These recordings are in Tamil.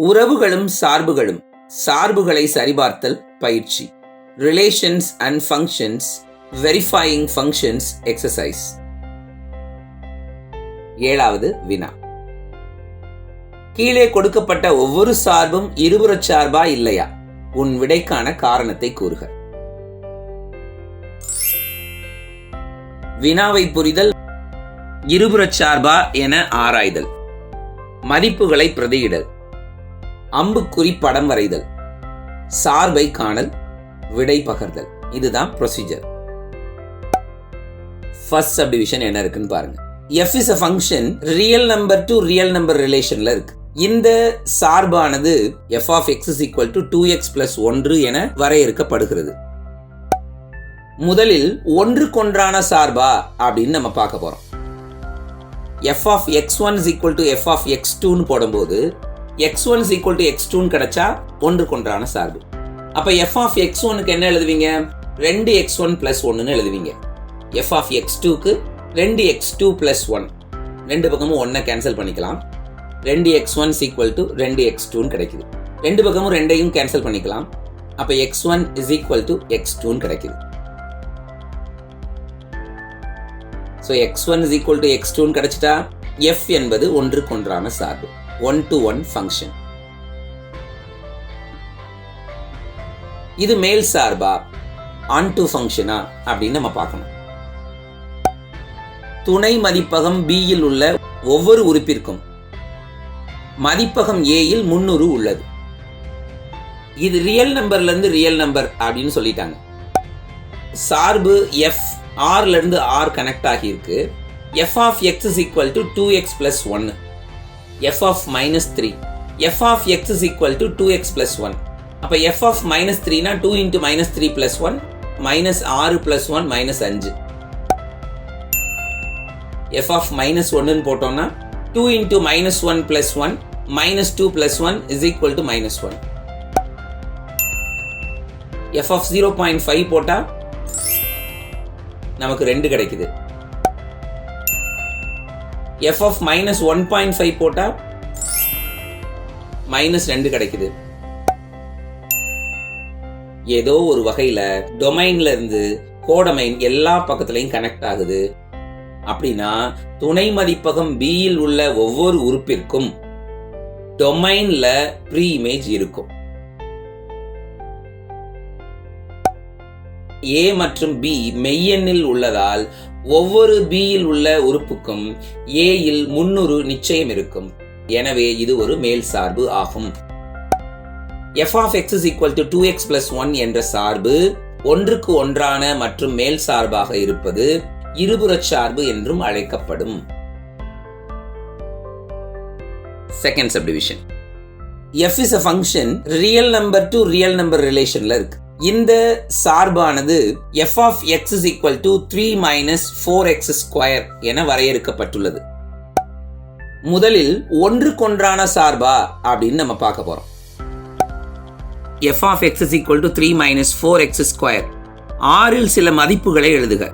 உறவுகளும் சார்புகளும், சார்புகளை சரிபார்த்தல் பயிற்சி. Relations and functions, verifying functions exercise. 7வது வினா. கீழே கொடுக்கப்பட்ட ஒவ்வொரு சார்பும் இருபுறச் சார்பா இல்லையா? உன் விடைக்கான காரணத்தை கூறுக. வினாவை புரிதல், இருபுறச் சார்பா என ஆராய்தல், மதிப்புகளை பிரதியிடல், அம்புக்குறி படம் வரைதல், சார்பை காணல், விடை பகர்தல். இதுதான் ப்ரொசீஜர். ஃபர்ஸ்ட் சப்டிவிஷன் என்ன இருக்குன்னு பாருங்க. f is a function real number to real number ரிலேஷன்ல இருக்கு. இந்த சார்பானது f of x is equal to 2x plus 1 என வரையறுக்கப்படுகிறது. முதலில் ஒன்றுக்கொன்றான சார்பா அப்படின்னு நம்ம பார்க்க போறோம். f of x1 is equal to f of x2 ன்னு போடும்போது x1 is equal to x2 கிடைச்சா ஒன்றுக்கொன்றான சார்பு. அப்ப f of x1 க்கு என்ன எழுதுவீங்க? 2x1 plus 1 எழுதுவீங்க. f of x2 க்கு 2x2 plus 1, ரெண்டு பக்கமும் 1 கேன்சல் பண்ணிக்கலாம். 2x1 is equal to 2x2 கிடைக்குது. ரெண்டு பக்கமும் 2ஐயும் கேன்சல் பண்ணிக்கலாம். அப்ப x1 is equal to x2 கிடைக்குது. So x1 is equal to x2 கிடைச்சிட்டா f என்பது ஒன்றுக்கொன்றான சார்பு, 1-to-1 ஃபங்க்ஷன். இது மேல் சார்பா ஆன்டு ஃபங்க்ஷனா அப்படின்னு நம்ம பார்க்கணும். துணை மதிப்பகம் b யில் உள்ள ஒவ்வொரு உறுப்பிற்கும் மதிப்பகம் a யில் 300 உள்ளது. இது ரியல் நம்பர்ல இருந்து ரியல் நம்பர் அப்படின்னு சொல்லிட்டாங்க. சார்பு f r ல இருந்து r கனெக்ட் ஆகி இருக்கு. f of x is equal to 2x plus 1, f of minus 3, f of x is equal to 2x plus 1. அப்ப f of minus 3 னா 2 into minus 3 plus 1 minus 6 plus 1 minus 5. f of minus 1 ன்னு போட்டோம்னா 2 into minus 1 plus 1 minus 2 plus 1 is equal to minus 1. f of 0.5 போட்டா நமக்கு 2 கிடைக்குது. f of minus 1.5 போட்டா minus 2 கிடைக்குது. ஏதோ ஒரு வகையில டொமைன்ல இருந்து கோடமைன் எல்லா பக்கத்திலையும் கனெக்ட் ஆகுது. அப்படின்னா துணை மதிப்பகம் b யில் உள்ள ஒவ்வொரு உறுப்பிற்கும் டொமைன்ல ப்ரீ இமேஜ் இருக்கும். a மற்றும் b மெய்யெண்ணில் உள்ளதால் ஒவ்வொரு b யில் உள்ள உறுப்புக்கும் a யில் 300 நிச்சயம் இருக்கும். எனவே இது ஒரு மேல் சார்பு ஆகும். f of x is equal to 2x plus 1 என்ற சார்பு ஒன்றுக்கு ஒன்றான மற்றும் மேல் சார்பாக இருப்பது இருபுறச் சார்பு என்றும் அழைக்கப்படும். Second subdivision. f is a function real number to real number ரிலேஷன்ல இருக்கு. இந்த சார்பானது f of x is equal to 3 minus 4x square என வரையறுக்கப்பட்டுள்ளது. முதலில் ஒன்றுக்கொன்றான சார்பா அப்படின்னு நம்ம பார்க்க போறோம். f of x is equal to 3 minus 4x square. r இல் சில மதிப்புகளை எழுதுக.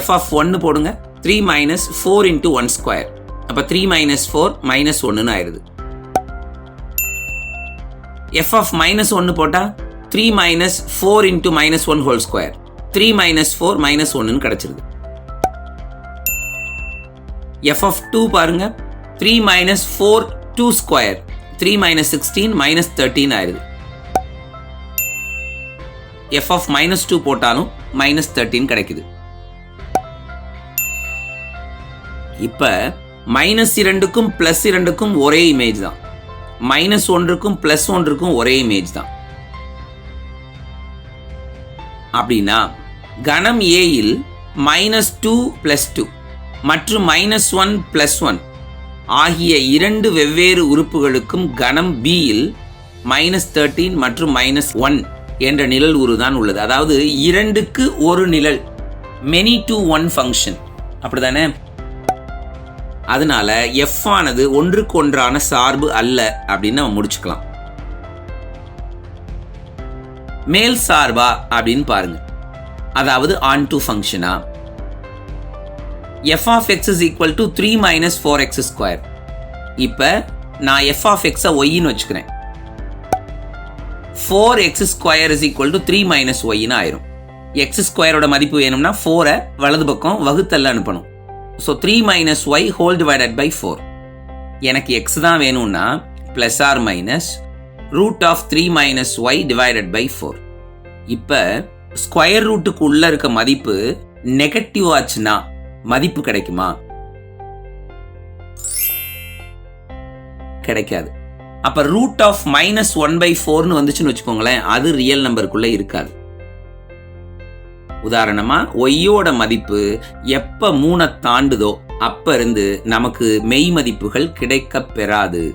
f of 1 போடுங்க. 3 minus 4 into 1 square. அப்ப 3 minus 4 minus 1 ஆயிருது. f of minus 1 போட்டா 3 minus 4 into minus 1 whole square. 3 minus 4 minus 1 கிடைச்சிருது. f of 2 பாருங்க. 3 minus 4 2 square. 3 minus 16 minus 13 ஆயிருது. f of minus 2 போட்டாலும் minus 13 கிடைக்குது. இப்ப மைனஸ் 2க்கும் பிளஸ் 2க்கும் ஒரே இமேஜ் தான். மைனஸ் 1க்கும் பிளஸ் 1க்கும் ஒரே இமேஜ் தான். அப்படின்னா கணம் a யில் மைனஸ் 2 பிளஸ் 2 மற்றும் மைனஸ் 1 பிளஸ் 1 ஆகிய இரண்டு வெவ்வேறு உறுப்புகளுக்கும் கணம் b யில் மைனஸ் 13 மற்றும் மைனஸ் 1 என்ற நிழல் உருதான் உள்ளது. அதாவது 2க்கு ஒரு நிழல், many to one ஃபங்க்ஷன், அப்படிதானே? அதனால f ஆனது ஒன்றுக்கு ஒன்றான சார்பு அல்ல அப்படின்னு நம்ம முடிச்சுக்கலாம். மேல் சார்பா அப்படின்னு பாருங்க. அதாவது and ஃபங்க்ஷனா? f of x is equal to 3 minus 4x square. இப்போ நான் f of x yன்னு வச்சுக்கிறேன். 4x square is equal to 3 minus yன்னு ஆயிரும். x ஸ்கொயரோட மதிப்பு வேணும்னா 4 வலது பக்கம் வகுத்தல்ல அனுப்பணும். So 3 minus y whole divided by 4. எனக்கு x தான் வேணும்னா plus or minus root of 3 minus y divided by 4. இப்போ ஸ்கொயர் ரூட்டுக்கு உள்ள இருக்க மதிப்பு நெகட்டிவ் ஆச்சுன்னா மதிப்பு கிடைக்குமா? கிடைக்காது. அப்ப ரூட் ஆஃப் -1/4 வந்துச்சுன்னு வச்சுக்கோங்களேன், அது ரியல் நம்பருக்குள்ள இருக்காது. உதாரணமா ஒய்யோட மதிப்பு எப்ப 3 தாண்டுதோ அப்ப இருந்து நமக்கு மெய் மதிப்புகள் கிடைக்க பெறாது.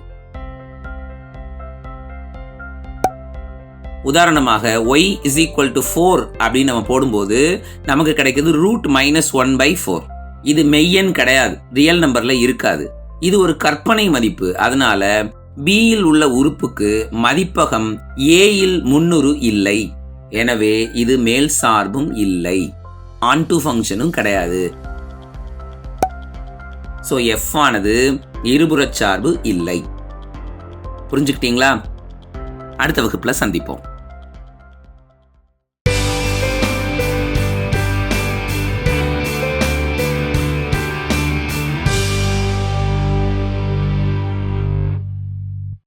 உதாரணமாக y is equal to 4 அப்படின்னு நம்ம போடும்போது நமக்கு கிடைக்கிறது ரூட் -1/4. இது மெய்யெண் கிடையாது, ரியல் நம்பர்ல இருக்காது. இது ஒரு கற்பனை மதிப்பு. அதனால பியில் உள்ள உறுப்புக்கு மதிப்பகம் ஏயில் முன்னுரு இல்லை. எனவே இது மேல் சார்பும் இல்லை, ஆன்டு ஃபங்க்ஷனும் கிடையாது. ஸோ எஃப் ஆனது இருபுறச் சார்பு இல்லை. புரிஞ்சுக்கிட்டீங்களா? அடுத்த வகுப்புல சந்திப்போம்.